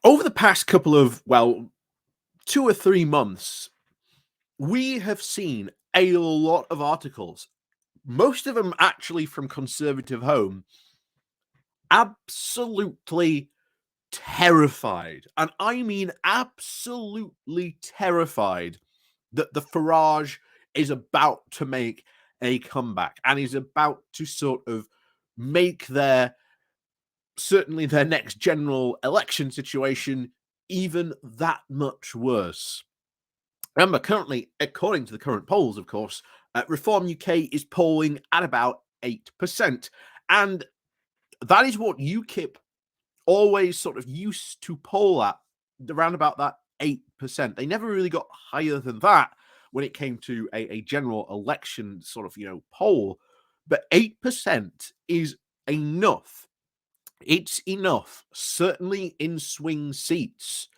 Over the past couple of, 2 or 3 months, we have seen a lot of articles, most of them actually from Conservative Home, absolutely terrified, and I mean absolutely terrified that the Farage is about to make a comeback and is about to sort of make certainly their next general election situation even that much worse. Remember, currently, according to the current polls, of course, Reform UK is polling at about 8%. And that is what UKIP always sort of used to poll at, around about that 8%. They never really got higher than that when it came to a general election sort of, poll. But 8% is enough. It's enough, certainly in swing seats,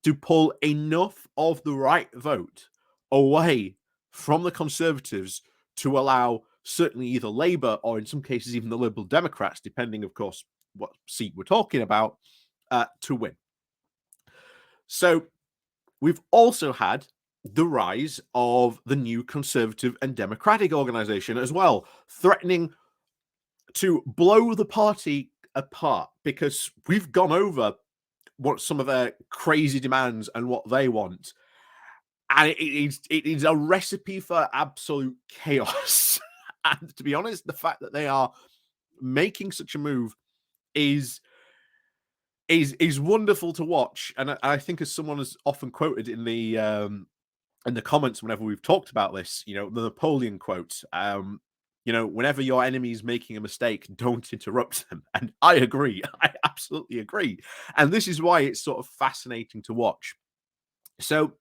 to pull enough of the right vote away from the Conservatives to allow certainly either Labour or in some cases even the Liberal Democrats, depending, of course, what seat we're talking about, to win. So we've also had the rise of the new Conservative and Democratic organisation as well, threatening to blow the party apart because we've gone over what some of their crazy demands and what they want. And it is a recipe for absolute chaos. And to be honest, the fact that they are making such a move is wonderful to watch. And I think, as someone has often quoted in the comments whenever we've talked about this, the Napoleon quote, whenever your enemy is making a mistake, don't interrupt them. And I agree. I absolutely agree. And this is why it's sort of fascinating to watch. So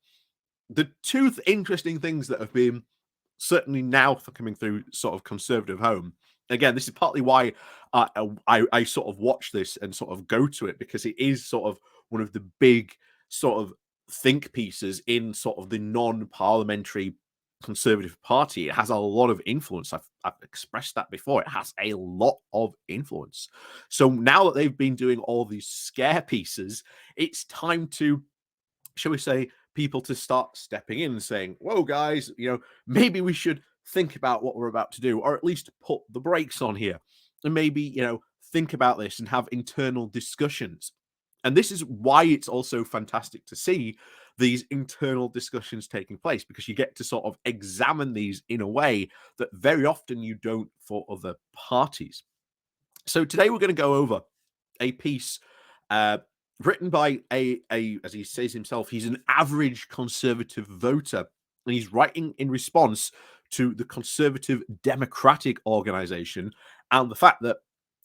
the two interesting things that have been certainly now for coming through sort of Conservative Home. Again, this is partly why I sort of watch this and sort of go to it, because it is sort of one of the big sort of think pieces in sort of the non-parliamentary Conservative Party. It has a lot of influence. I've expressed that before. It has a lot of influence. So now that they've been doing all these scare pieces, it's time to, shall we say, people to start stepping in and saying, whoa, guys, maybe we should think about what we're about to do, or at least put the brakes on here and maybe, think about this and have internal discussions. And this is why it's also fantastic to see these internal discussions taking place, because you get to sort of examine these in a way that very often you don't for other parties. So today we're going to go over a piece written by a, as he says himself, he's an average Conservative voter, and he's writing in response to the Conservative Democratic Organisation and the fact that,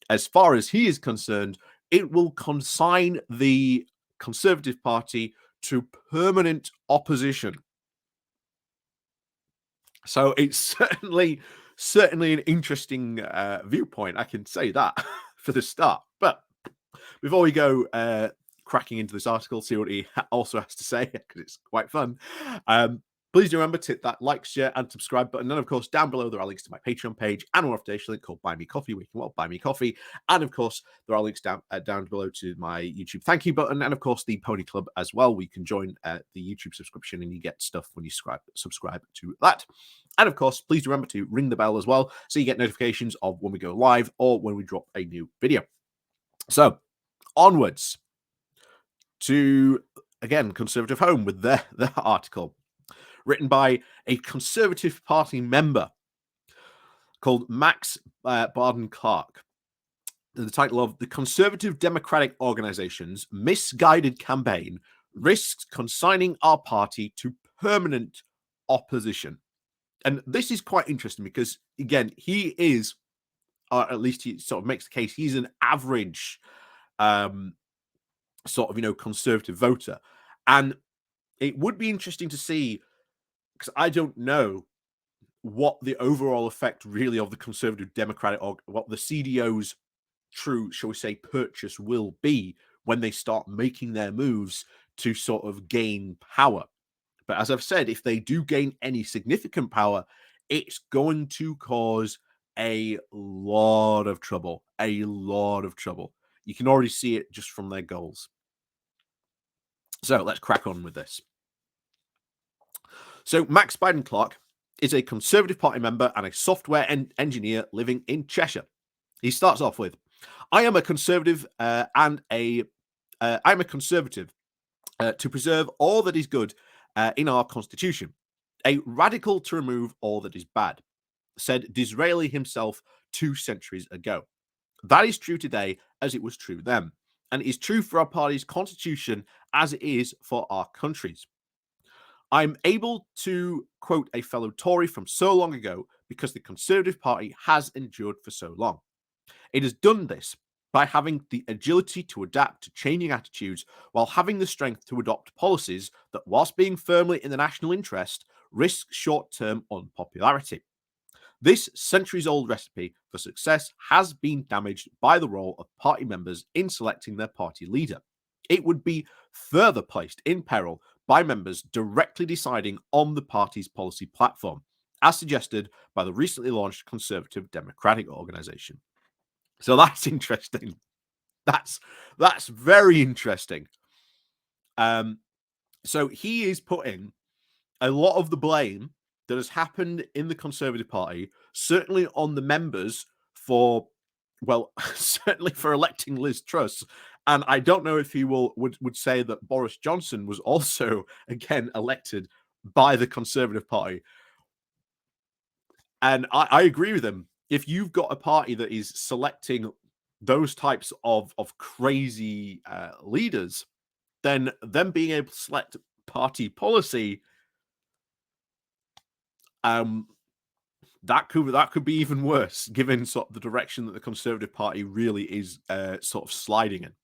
as far as he is concerned, it will consign the Conservative Party to permanent opposition. So it's certainly an interesting viewpoint. I can say that for the start. But before we go cracking into this article, see what he also has to say, because it's quite fun. Please do remember to hit that like, share, and subscribe button. And of course, down below there are links to my Patreon page and an affiliation link called Buy Me Coffee, where you can buy me coffee. And of course, there are links down below to my YouTube thank you button, and of course the Pony Club as well, where you can join the YouTube subscription and you get stuff when you subscribe to that. And of course, please remember to ring the bell as well, so you get notifications of when we go live or when we drop a new video. So onwards to, again, Conservative Home with their article, written by a Conservative Party member called Max Barden-Clark. The title of "The Conservative Democratic Organization's Misguided Campaign Risks Consigning Our Party to Permanent Opposition." And this is quite interesting because, again, he is, or at least he sort of makes the case, he's an average sort of, Conservative voter. And it would be interesting to see, because I don't know what the overall effect really of the Conservative Democratic, or what the CDO's true, shall we say, purchase will be when they start making their moves to sort of gain power. But as I've said, if they do gain any significant power, it's going to cause a lot of trouble. A lot of trouble. You can already see it just from their goals. So let's crack on with this. So Max Biden Clark is a Conservative Party member and a software engineer living in Cheshire. He starts off with, "I am a conservative I'm a conservative to preserve all that is good in our constitution, a radical to remove all that is bad," said Disraeli himself 2 centuries ago. That is true today as it was true then, and it is true for our party's constitution as it is for our country's. I'm able to quote a fellow Tory from so long ago because the Conservative Party has endured for so long. It has done this by having the agility to adapt to changing attitudes while having the strength to adopt policies that, whilst being firmly in the national interest, risk short term unpopularity. This centuries old recipe for success has been damaged by the role of party members in selecting their party leader. It would be further placed in peril by members directly deciding on the party's policy platform, as suggested by the recently launched Conservative Democratic Organisation. So that's interesting. That's very interesting. So he is putting a lot of the blame that has happened in the Conservative Party, certainly on the members for, well, certainly for electing Liz Truss. And I don't know if he would say that Boris Johnson was also again elected by the Conservative Party. And I agree with him. If you've got a party that is selecting those types of crazy leaders, then them being able to select party policy, that could be even worse, given sort of the direction that the Conservative Party really is sort of sliding in.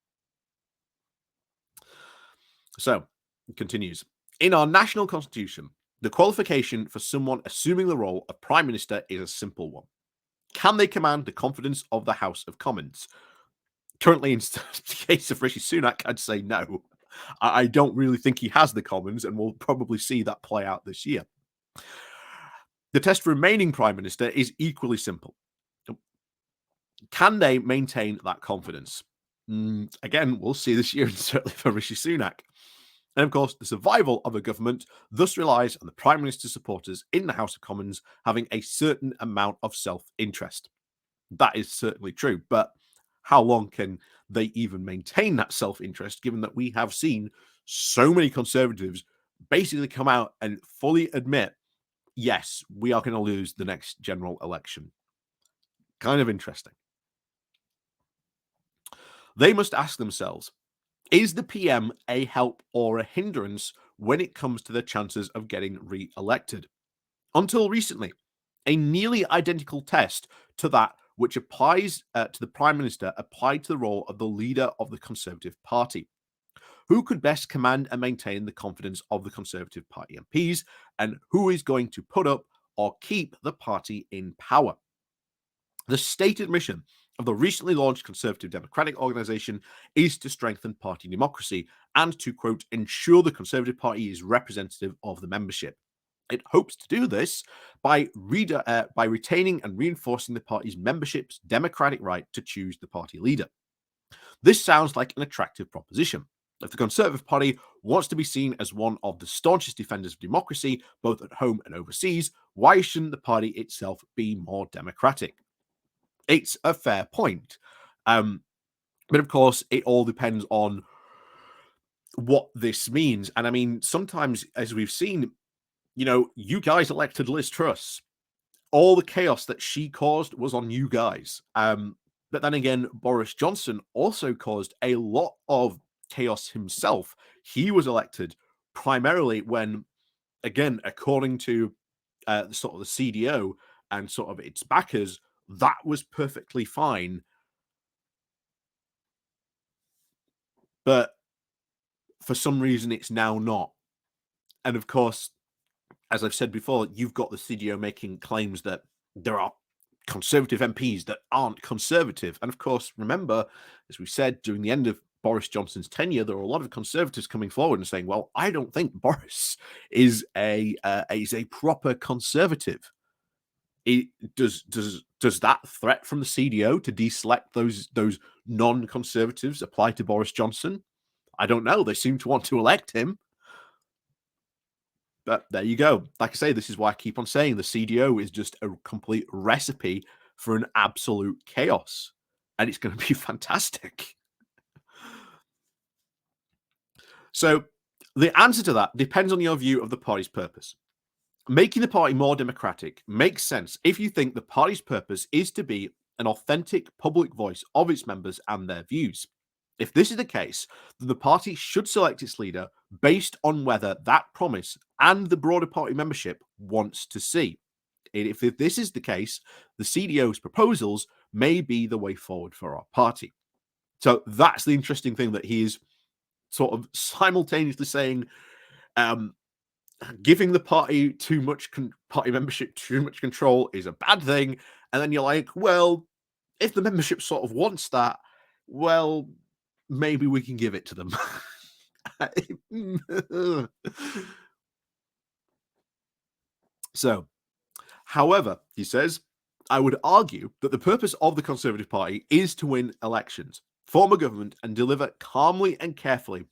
So, it continues. In our national constitution, the qualification for someone assuming the role of Prime Minister is a simple one. Can they command the confidence of the House of Commons? Currently, in the case of Rishi Sunak, I'd say no. I don't really think he has the Commons, and we'll probably see that play out this year. The test for remaining Prime Minister is equally simple. Can they maintain that confidence? Again, we'll see this year, and certainly for Rishi Sunak. And of course, the survival of a government thus relies on the Prime Minister's supporters in the House of Commons having a certain amount of self-interest. That is certainly true, but how long can they even maintain that self-interest, given that we have seen so many Conservatives basically come out and fully admit, yes, we are going to lose the next general election? Kind of interesting. They must ask themselves, is the PM a help or a hindrance when it comes to their chances of getting re-elected? Until recently, a nearly identical test to that which applies to the Prime Minister applied to the role of the leader of the Conservative Party. Who could best command and maintain the confidence of the Conservative Party MPs, and who is going to put up or keep the party in power? The stated mission of the recently launched Conservative Democratic Organisation is to strengthen party democracy and to, quote, ensure the Conservative Party is representative of the membership. It hopes to do this by retaining and reinforcing the party's membership's democratic right to choose the party leader. This sounds like an attractive proposition. If the Conservative Party wants to be seen as one of the staunchest defenders of democracy, both at home and overseas, why shouldn't the party itself be more democratic? It's a fair point. But of course, it all depends on what this means. And I mean, sometimes, as we've seen, you guys elected Liz Truss. All the chaos that she caused was on you guys. But then again, Boris Johnson also caused a lot of chaos himself. He was elected primarily when, again, according to sort of the CDO and sort of its backers, that was perfectly fine. But for some reason, it's now not. And of course, as I've said before, you've got the CDO making claims that there are Conservative MPs that aren't Conservative. And of course, remember, as we said, during the end of Boris Johnson's tenure, there were a lot of Conservatives coming forward and saying, well, I don't think Boris is a proper Conservative. Does that threat from the CDO to deselect those non-Conservatives apply to Boris Johnson? I don't know. They seem to want to elect him. But there you go. Like I say, this is why I keep on saying the CDO is just a complete recipe for an absolute chaos. And it's going to be fantastic. So the answer to that depends on your view of the party's purpose. Making the party more democratic makes sense if you think the party's purpose is to be an authentic public voice of its members and their views. If this is the case, then the party should select its leader based on whether that promise and the broader party membership wants to see. If this is the case, the CDO's proposals may be the way forward for our party. So that's the interesting thing, that he is sort of simultaneously saying, giving the party too much party membership too much control is a bad thing, and then you're like, well, if the membership sort of wants that, well, maybe we can give it to them. So, however, he says, I would argue that the purpose of the Conservative Party is to win elections, form a government, and deliver calmly and carefully,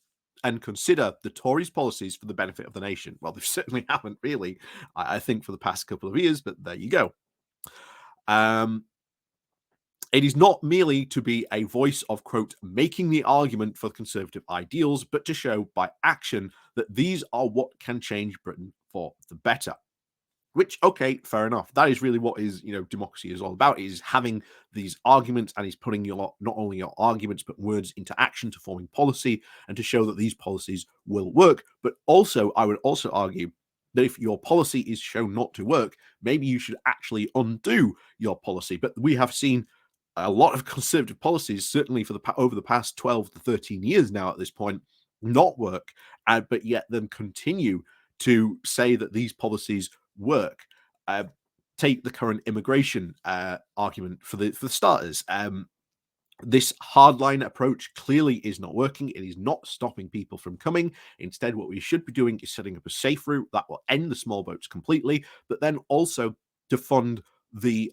and consider the Tories' policies for the benefit of the nation. Well, they certainly haven't really, I think, for the past couple of years, but there you go. It is not merely to be a voice of, quote, making the argument for Conservative ideals, but to show by action that these are what can change Britain for the better. Which, okay, fair enough. That is really what democracy is all about, is having these arguments, and is putting not only your arguments, but words into action to forming policy and to show that these policies will work. But also, I would also argue that if your policy is shown not to work, maybe you should actually undo your policy. But we have seen a lot of Conservative policies, certainly for over the past 12 to 13 years now at this point, not work, but yet then continue to say that these policies work. Take the current immigration argument for the starters. This hardline approach clearly is not working. It is not stopping people from coming. Instead, what we should be doing is setting up a safe route that will end the small boats completely, but then also to fund the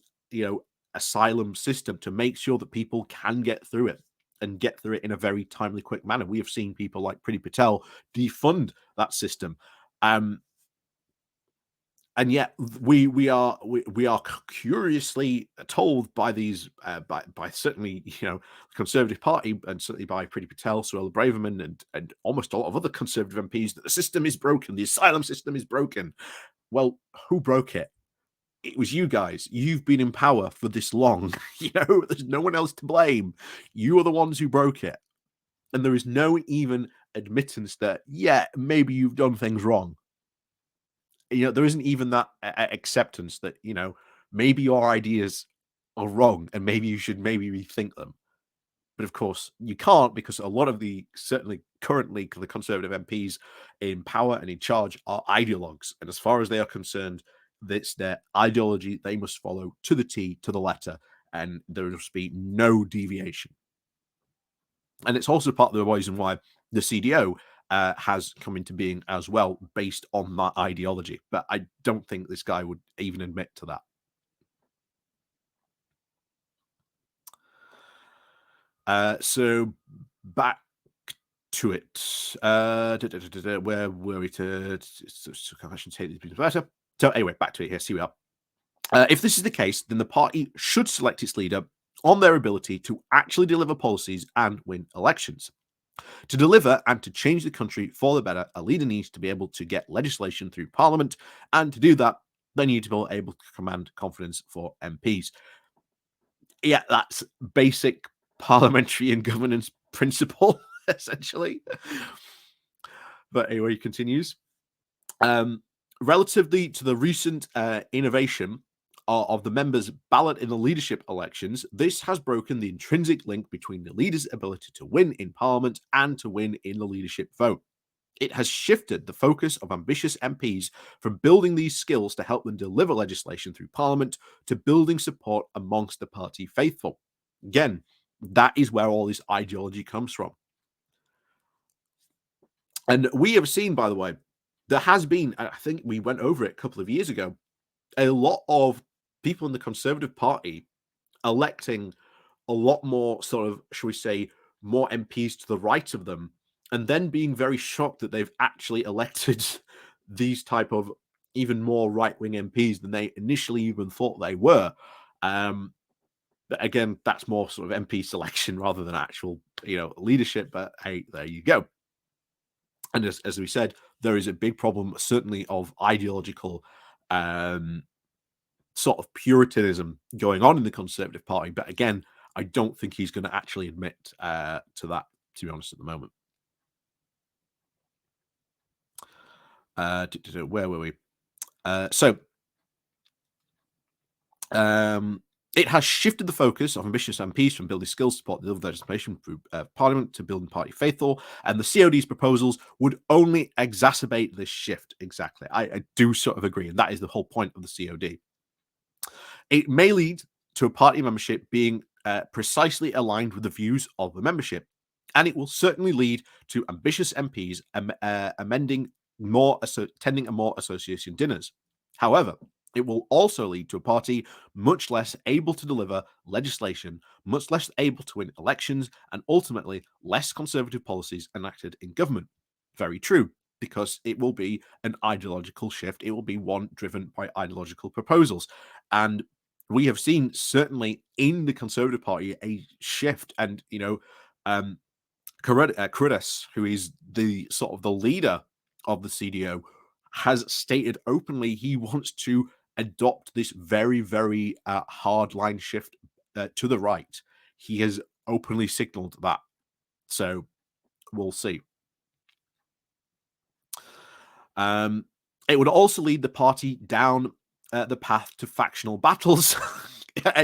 asylum system to make sure that people can get through it, and get through it in a very timely, quick manner. We have seen people like Priti Patel defund that system. And yet we are curiously told by these by certainly the Conservative Party, and certainly by Priti Patel, Suella Braverman, and almost a lot of other Conservative MPs, that the system is broken, the asylum system is broken. Well, who broke it? It was you guys. You've been in power for this long. There's no one else to blame. You are the ones who broke it, and there is no even admittance that maybe you've done things wrong. There isn't even that acceptance that, maybe your ideas are wrong and maybe you should rethink them. But of course, you can't, because a lot of certainly currently, the Conservative MPs in power and in charge are ideologues. And as far as they are concerned, that's their ideology they must follow to the T, to the letter, and there must be no deviation. And it's also part of the reason why the CDO has come into being as well, based on that ideology. But I don't think this guy would even admit to that. So back to it. Where were we? So anyway, back to it. Here we are. If this is the case, then the party should select its leader on their ability to actually deliver policies and win elections. To deliver and to change the country for the better, a leader needs to be able to get legislation through Parliament, and to do that, they need to be able to command confidence for MPs. Yeah, that's basic parliamentary and governance principle, essentially. But anyway, he continues. Relatively to the recent innovation of the members' ballot in the leadership elections, this has broken the intrinsic link between the leader's ability to win in Parliament and to win in the leadership vote. It has shifted the focus of ambitious MPs from building these skills to help them deliver legislation through Parliament to building support amongst the party faithful. Again, that is where all this ideology comes from. And we have seen, by the way, there has been, I think we went over it a couple of years ago, a lot of people in the Conservative Party electing a lot more sort of, shall we say, more MPs to the right of them and then being very shocked that they've actually elected these type of even more right-wing MPs than they initially even thought they were. Um, but again, that's more sort of MP selection rather than actual, leadership. But hey, there you go. And as we said, there is a big problem, certainly of ideological um, sort of puritanism going on in the Conservative Party. But again, I don't think he's going to actually admit to that, to be honest, at the moment. Where were we? So it has shifted the focus of ambitious MPs from building skills to support the legislation through Parliament to building party faithful, and the COD's proposals would only exacerbate this shift. Exactly. I do sort of agree, and that is the whole point of the COD. It may lead to a party membership being precisely aligned with the views of the membership, and it will certainly lead to ambitious MPs attending more association dinners. However, it will also lead to a party much less able to deliver legislation, much less able to win elections, and ultimately less conservative policies enacted in government. Very true, because it will be an ideological shift. It will be one driven by ideological proposals. And we have seen certainly in the Conservative Party a shift, and Curtis, who is the sort of the leader of the CDO, has stated openly he wants to adopt this very, very hard line shift to the right. He has openly signaled that. So we'll see. It would also lead the party down the path to factional battles.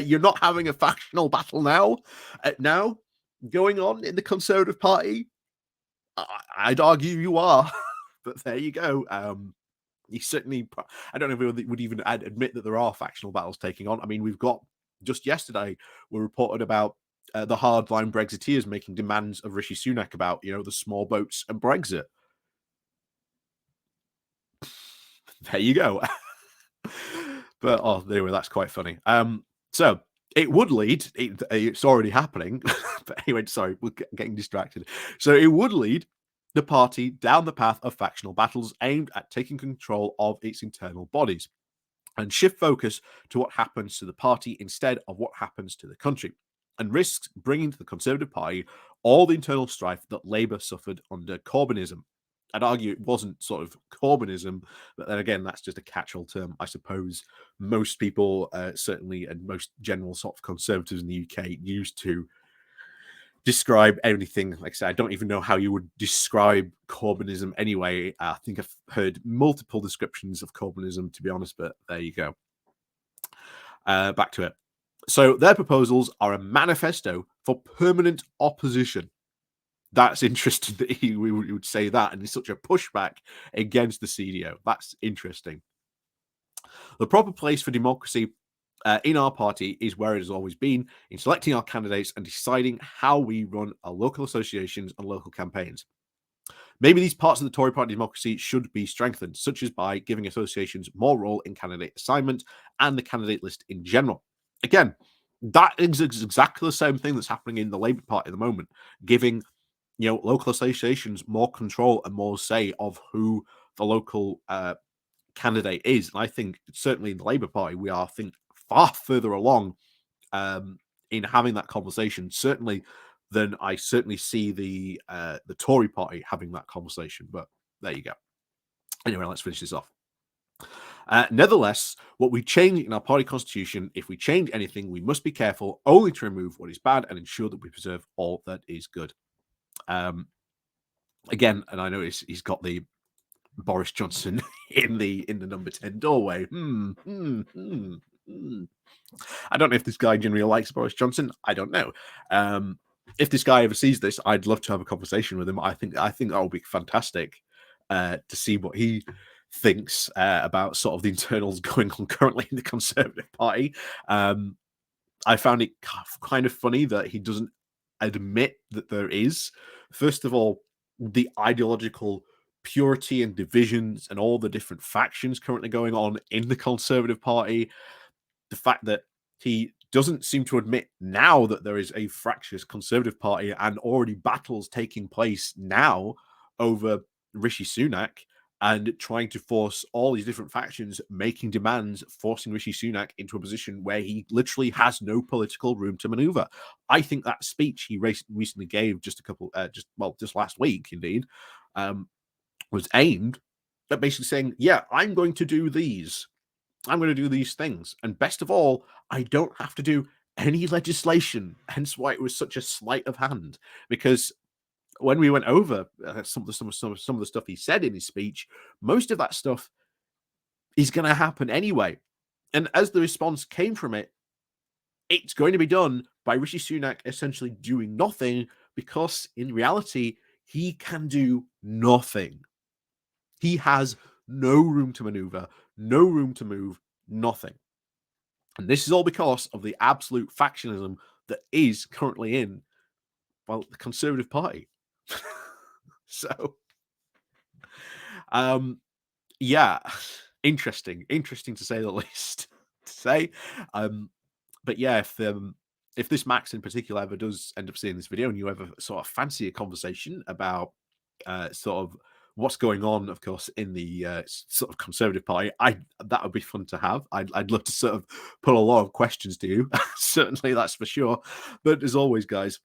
You're not having a factional battle now going on in the Conservative Party. I'd argue you are, but there you go. You certainly, I don't know if we would even admit that there are factional battles taking on. I mean, we've got just yesterday we reported about the hardline Brexiteers making demands of Rishi Sunak about the small boats and Brexit. There you go. But anyway, that's quite funny. So it would lead. It's already happening. But anyway, sorry, we're getting distracted. So it would lead the party down the path of factional battles aimed at taking control of its internal bodies and shift focus to what happens to the party instead of what happens to the country, and risks bringing to the Conservative Party all the internal strife that Labour suffered under Corbynism. I'd argue it wasn't sort of Corbynism, but then again, that's just a catch-all term. I suppose most people, certainly, and most general sort of conservatives in the UK, used to describe anything. Like I said, I don't even know how you would describe Corbynism anyway. I think I've heard multiple descriptions of Corbynism, to be honest, but there you go. Back to it. So their proposals are a manifesto for permanent opposition. That's interesting that we would say that, and it's such a pushback against the CDO. That's interesting. The proper place for democracy in our party is where it has always been, in selecting our candidates and deciding how we run our local associations and local campaigns. Maybe these parts of the Tory party democracy should be strengthened, such as by giving associations more role in candidate assignment and the candidate list in general. Again, that is exactly the same thing that's happening in the Labour Party at the moment, giving local associations more control and more say of who the local candidate is. And I think certainly in the Labour Party, we are, I think, far further along in having that conversation, certainly than I certainly see the Tory Party having that conversation. But there you go. Anyway, let's finish this off. Nevertheless, what we change in our party constitution, if we change anything, we must be careful only to remove what is bad and ensure that we preserve all that is good. Again, and I know he's got the Boris Johnson in the number 10 doorway. I don't know if this guy generally likes Boris Johnson. I don't know. If this guy ever sees this, I'd love to have a conversation with him. I think that would be fantastic to see what he thinks about sort of the internals going on currently in the Conservative Party. I found it kind of funny that he doesn't admit that there is, first of all, the ideological purity and divisions and all the different factions currently going on in the Conservative Party. The fact that he doesn't seem to admit now that there is a fractious Conservative Party and already battles taking place now over Rishi Sunak and trying to force all these different factions making demands, forcing Rishi Sunak into a position where he literally has no political room to maneuver. I think that speech he recently gave just last week, indeed, was aimed at basically saying, yeah, I'm going to do these. I'm going to do these things. And best of all, I don't have to do any legislation. Hence why it was such a sleight of hand. Because when we went over some of the stuff he said in his speech, most of that stuff is going to happen anyway. And as the response came from it, it's going to be done by Rishi Sunak essentially doing nothing, because in reality, he can do nothing. He has no room to maneuver, no room to move, nothing. And this is all because of the absolute factionism that is currently in, well, the Conservative Party. So, yeah, interesting to say the least. To say, but yeah, if this Max in particular ever does end up seeing this video, and you ever sort of fancy a conversation about sort of what's going on, of course, in the sort of Conservative Party, that would be fun to have. I'd love to sort of put a lot of questions to you. Certainly, that's for sure. But as always, guys,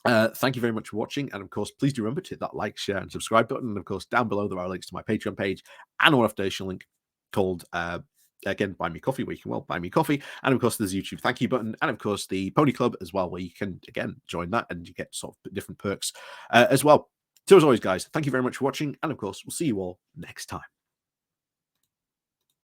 thank you very much for watching, and of course, please do remember to hit that like, share, and subscribe button. And of course, down below there are links to my Patreon page and a one-off donation link called again, Buy Me Coffee, where you can, well, buy me coffee. And of course, there's a YouTube thank you button, and of course, the Pony Club as well, where you can again join that and you get sort of different perks as well. So as always, guys, thank you very much for watching, and of course, we'll see you all next time.